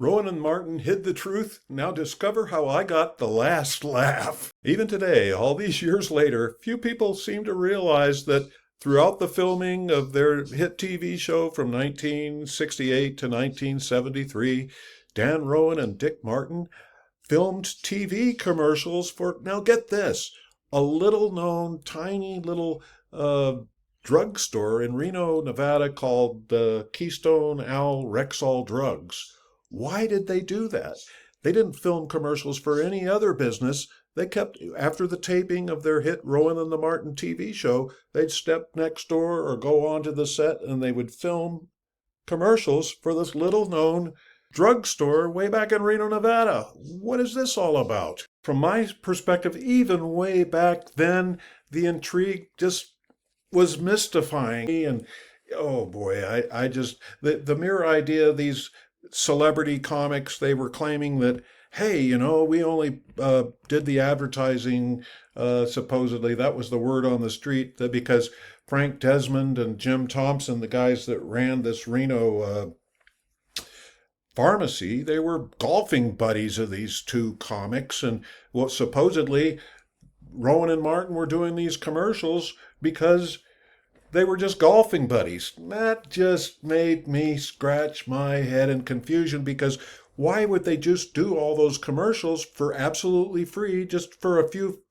Rowan and Martin hid the truth. Now discover how I got the last laugh. Even today, all these years later, few people seem to realize that throughout the filming of their hit TV show from 1968 to 1973, Dan Rowan and Dick Martin filmed TV commercials for, now get this, a little known, tiny little drugstore in Reno, Nevada called Keystone Al Rexall Drugs. Why did they do that? They didn't film commercials for any other business. They kept, after the taping of their hit Rowan and the Martin TV show, they'd step next door or go onto the set and they would film commercials for this little known drugstore way back in Reno, Nevada. What is this all about? From my perspective, even way back then, the intrigue just was mystifying me. And oh boy, I just, the mere idea of these celebrity comics, they were claiming that, hey, we only did the advertising, supposedly, that was the word on the street, that because Frank Desmond and Jim Thompson, the guys that ran this Reno pharmacy, they were golfing buddies of these two comics. And what supposedly Rowan and Martin were doing these commercials because they were just golfing buddies. That just made me scratch my head in confusion, because why would they just do all those commercials for absolutely free just for a few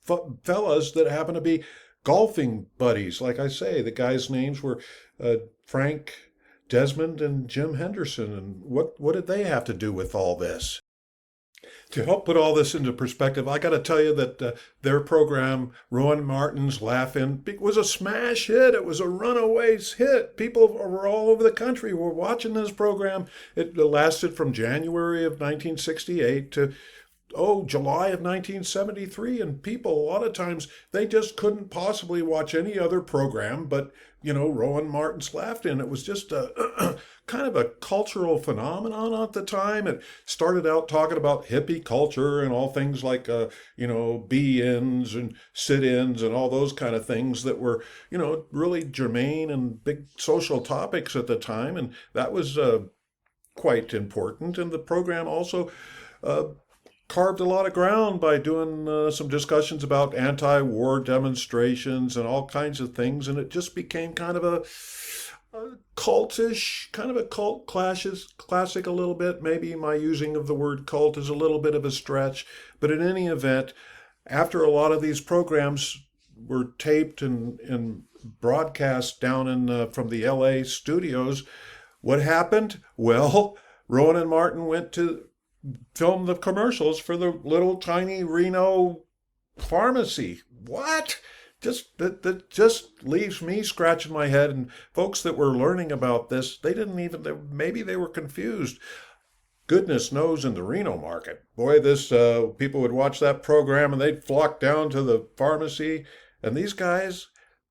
fellas that happen to be golfing buddies? Like I say, the guys' names were Frank Desmond and Jim Henderson. And what did they have to do with all this? To help put all this into perspective, I got to tell you that their program, Rowan Martin's Laugh-In, was a smash hit. It was a runaway hit. People were all over the country were watching this program. It lasted from January of 1968 to July of 1973, and people, a lot of times, they just couldn't possibly watch any other program but, Rowan Martin's Laugh-In. It was just a kind of a cultural phenomenon at the time. It started out talking about hippie culture and all things like, be-ins and sit-ins and all those kind of things that were, really germane and big social topics at the time, and that was quite important. And the program also carved a lot of ground by doing some discussions about anti-war demonstrations and all kinds of things, and it just became kind of a cultish, kind of a cult classic a little bit. Maybe my using of the word cult is a little bit of a stretch, but in any event, after a lot of these programs were taped and broadcast down in from the LA studios, what happened? Well, Rowan and Martin went to film the commercials for the little tiny Reno pharmacy. What? That just leaves me scratching my head. And folks that were learning about this, maybe they were confused. Goodness knows in the Reno market, boy, people would watch that program and they'd flock down to the pharmacy. And these guys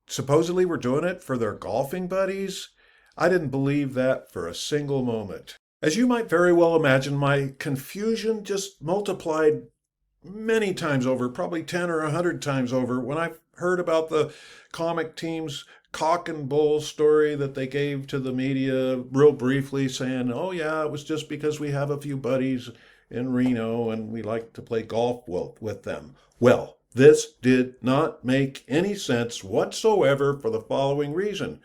supposedly were doing it for their golfing buddies. I didn't believe that for a single moment. As you might very well imagine, my confusion just multiplied many times over, probably 10 or 100 times over, when I heard about the comic team's cock and bull story that they gave to the media real briefly, saying, oh yeah, it was just because we have a few buddies in Reno and we like to play golf with them. Well, this did not make any sense whatsoever for the following reason.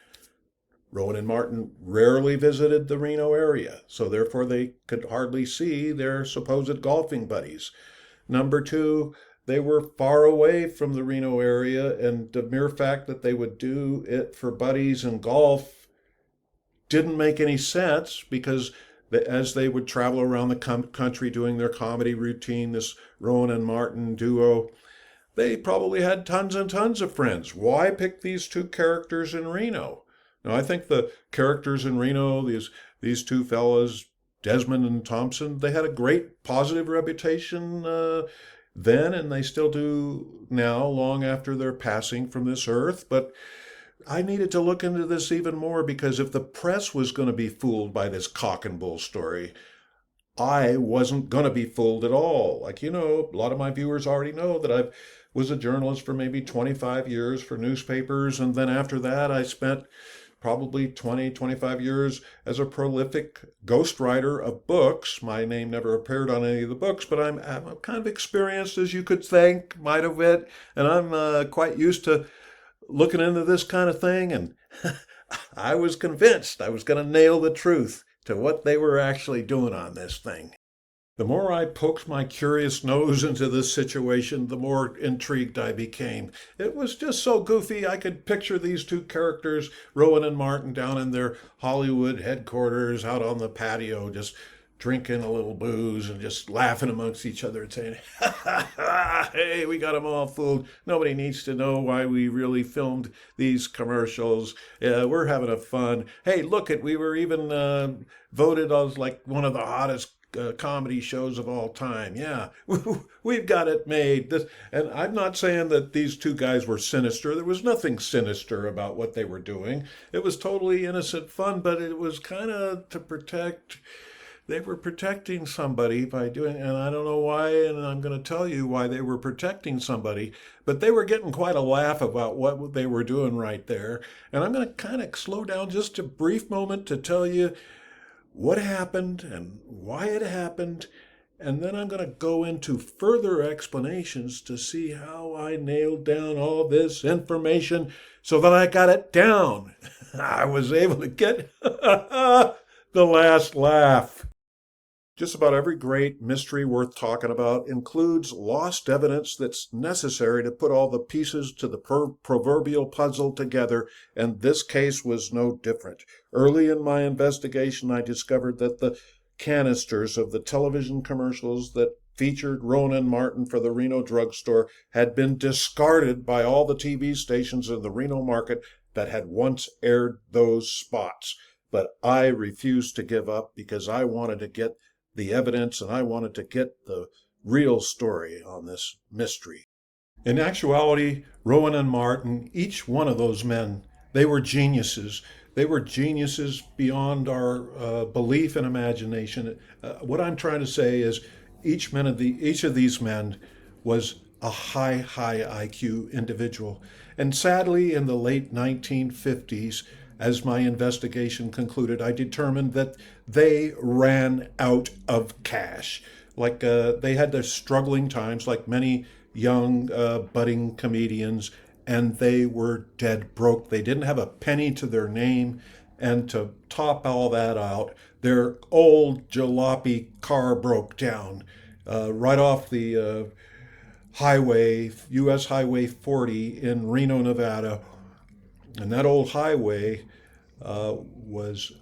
Rowan and Martin rarely visited the Reno area, so therefore they could hardly see their supposed golfing buddies. Number two, they were far away from the Reno area, and the mere fact that they would do it for buddies and golf didn't make any sense, because as they would travel around the country doing their comedy routine, this Rowan and Martin duo, they probably had tons and tons of friends. Why pick these two characters in Reno? Now, I think the characters in Reno, these two fellas, Desmond and Thompson, they had a great positive reputation then, and they still do now, long after their passing from this earth. But I needed to look into this even more, because if the press was going to be fooled by this cock and bull story, I wasn't going to be fooled at all. Like, a lot of my viewers already know that I was a journalist for maybe 25 years for newspapers, and then after that I spent probably 20, 25 years as a prolific ghostwriter of books. My name never appeared on any of the books, but I'm kind of experienced, as you could think, might have been, and I'm quite used to looking into this kind of thing. And I was convinced I was going to nail the truth to what they were actually doing on this thing. The more I poked my curious nose into this situation, the more intrigued I became. It was just so goofy. I could picture these two characters, Rowan and Martin, down in their Hollywood headquarters out on the patio, just drinking a little booze and just laughing amongst each other and saying, ha ha ha, hey, we got them all fooled. Nobody needs to know why we really filmed these commercials. We're having a fun. Hey, look it, we were even voted as like one of the hottest comedy shows of all time. Yeah, we've got it made. And I'm not saying that these two guys were sinister. There was nothing sinister about what they were doing. It was totally innocent fun, but it was kind of to protect. They were protecting somebody by doing, and I don't know why, and I'm going to tell you why they were protecting somebody, but they were getting quite a laugh about what they were doing right there. And I'm going to kind of slow down just a brief moment to tell you what happened and why it happened, and then I'm going to go into further explanations to see how I nailed down all this information so that I got it down. I was able to get the last laugh. Just about every great mystery worth talking about includes lost evidence that's necessary to put all the pieces to the proverbial puzzle together, and this case was no different. Early in my investigation, I discovered that the canisters of the television commercials that featured Rowan Martin for the Reno drugstore had been discarded by all the TV stations in the Reno market that had once aired those spots. But I refused to give up because I wanted to get the evidence and I wanted to get the real story on this mystery. In actuality, Rowan and Martin, each one of those men, they were geniuses. They were geniuses beyond our belief and imagination. What I'm trying to say is each of these men was a high IQ individual. And sadly, in the late 1950s, as my investigation concluded, I determined that they ran out of cash. They had their struggling times, like many young budding comedians, and they were dead broke. They didn't have a penny to their name, and to top all that out, their old jalopy car broke down right off the highway, U.S. Highway 40 in Reno, Nevada. And that old highway was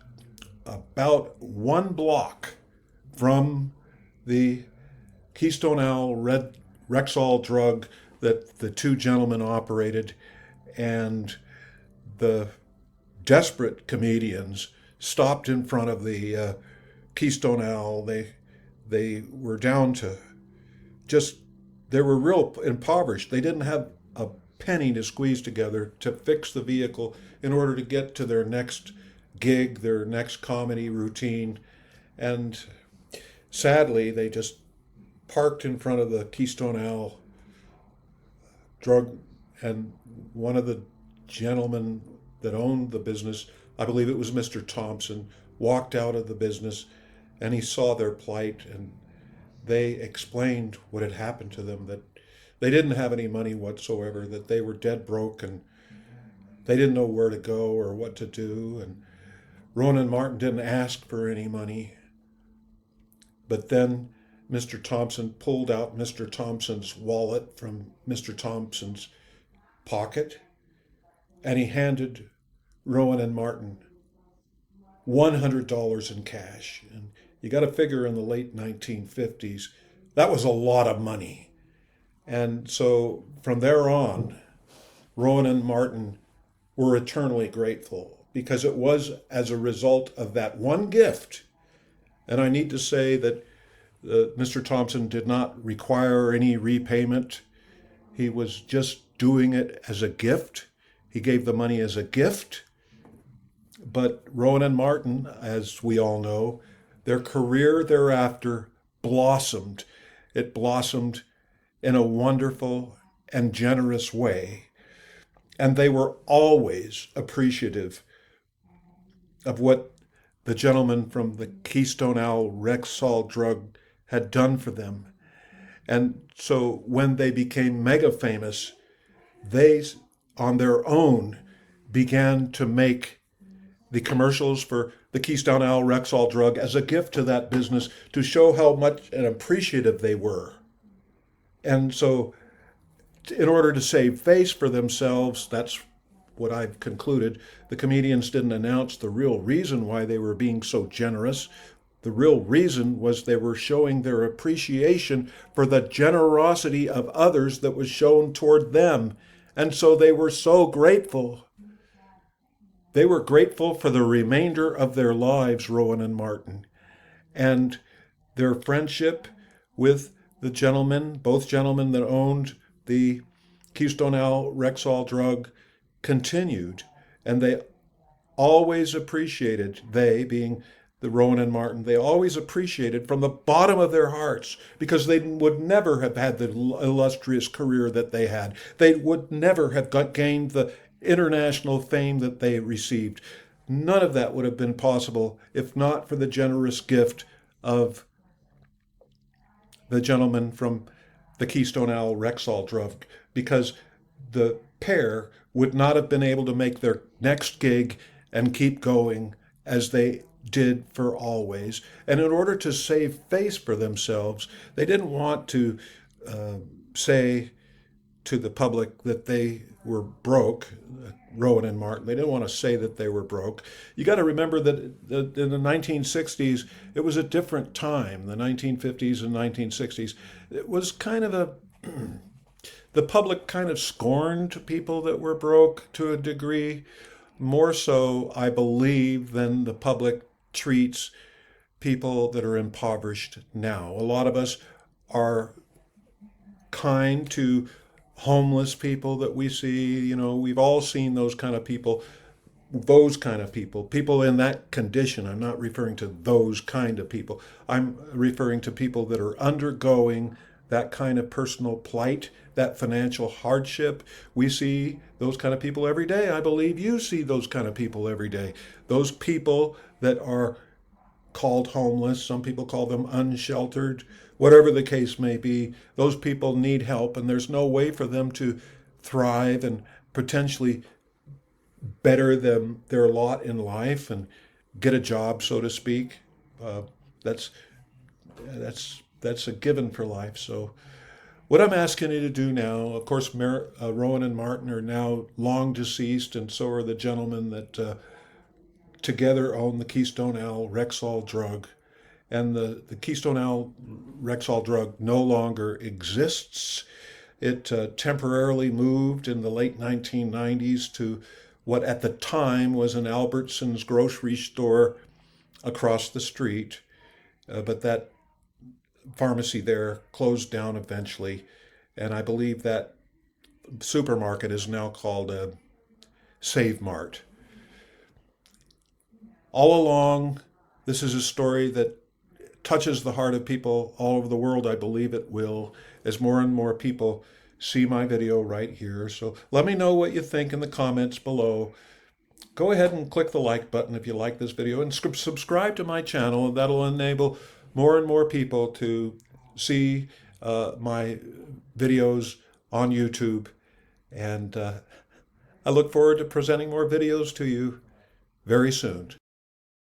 about one block from the Keystone Owl Red Rexall drug that the two gentlemen operated, and the desperate comedians stopped in front of the Keystone Owl. They were down to just, they were real impoverished. They didn't have a penny to squeeze together to fix the vehicle in order to get to their next gig, their next comedy routine. And sadly, they just parked in front of the Keystone Owl drug, and one of the gentlemen that owned the business, I believe it was Mr. Thompson, walked out of the business, and he saw their plight, and they explained what had happened to them, that they didn't have any money whatsoever, that they were dead broke, and they didn't know where to go or what to do. And Rowan Martin didn't ask for any money. But then Mr. Thompson pulled out Mr. Thompson's wallet from Mr. Thompson's pocket, and he handed Rowan Martin $100 in cash. And you got to figure in the late 1950s, that was a lot of money. And so from there on, Rowan Martin were eternally grateful, because it was as a result of that one gift. And I need to say that Mr. Thompson did not require any repayment. He was just doing it as a gift. He gave the money as a gift. But Rowan Martin, as we all know, their career thereafter blossomed. It blossomed in a wonderful and generous way. And they were always appreciative of what the gentleman from the Keystone Owl Rexall drug had done for them. And so when they became mega famous, they, on their own, began to make the commercials for the Keystone Owl Rexall drug as a gift to that business to show how much and appreciative they were. And so, in order to save face for themselves, that's what I've concluded. The comedians didn't announce the real reason why they were being so generous. The real reason was they were showing their appreciation for the generosity of others that was shown toward them. And so they were so grateful. They were grateful for the remainder of their lives, Rowan and Martin. And their friendship with the gentleman, both gentlemen that owned the Keystone Owl Rexall drug, continued. And they always appreciated, they being the Rowan and Martin, they always appreciated from the bottom of their hearts, because they would never have had the illustrious career that they had. They would never have gained the international fame that they received. None of that would have been possible if not for the generous gift of the gentleman from the Keystone Owl Rexall drug, because the pair would not have been able to make their next gig and keep going as they did for always. And in order to save face for themselves, they didn't want to say to the public that they were broke, Rowan and Martin. They didn't want to say that they were broke. You got to remember that in the 1960s, it was a different time, the 1950s and 1960s. It was kind of a, the public kind of scorned people that were broke to a degree, more so, I believe, than the public treats people that are impoverished now. A lot of us are kind to homeless people that we see. You know, we've all seen those kind of people, people in that condition. I'm not referring to those kind of people. I'm referring to people that are undergoing that kind of personal plight, that financial hardship. We see those kind of people every day. I believe you see those kind of people every day. Those people that are called homeless, some people call them unsheltered, whatever the case may be, those people need help, and there's no way for them to thrive and potentially better their lot in life and get a job, so to speak. That's that's a given for life. So what I'm asking you to do now, of course, Rowan and Martin are now long deceased, and so are the gentlemen that together own the Keystone Owl Rexall drug. And the Keystone Owl Rexall drug no longer exists. It temporarily moved in the late 1990s to what at the time was an Albertsons grocery store across the street. But that pharmacy there closed down eventually. And I believe that supermarket is now called a Save Mart. All along, this is a story that touches the heart of people all over the world. I believe it will, as more and more people see my video right here. So let me know what you think in the comments below. Go ahead and click the like button if you like this video, and subscribe to my channel, and that'll enable more and more people to see my videos on YouTube. And I look forward to presenting more videos to you very soon.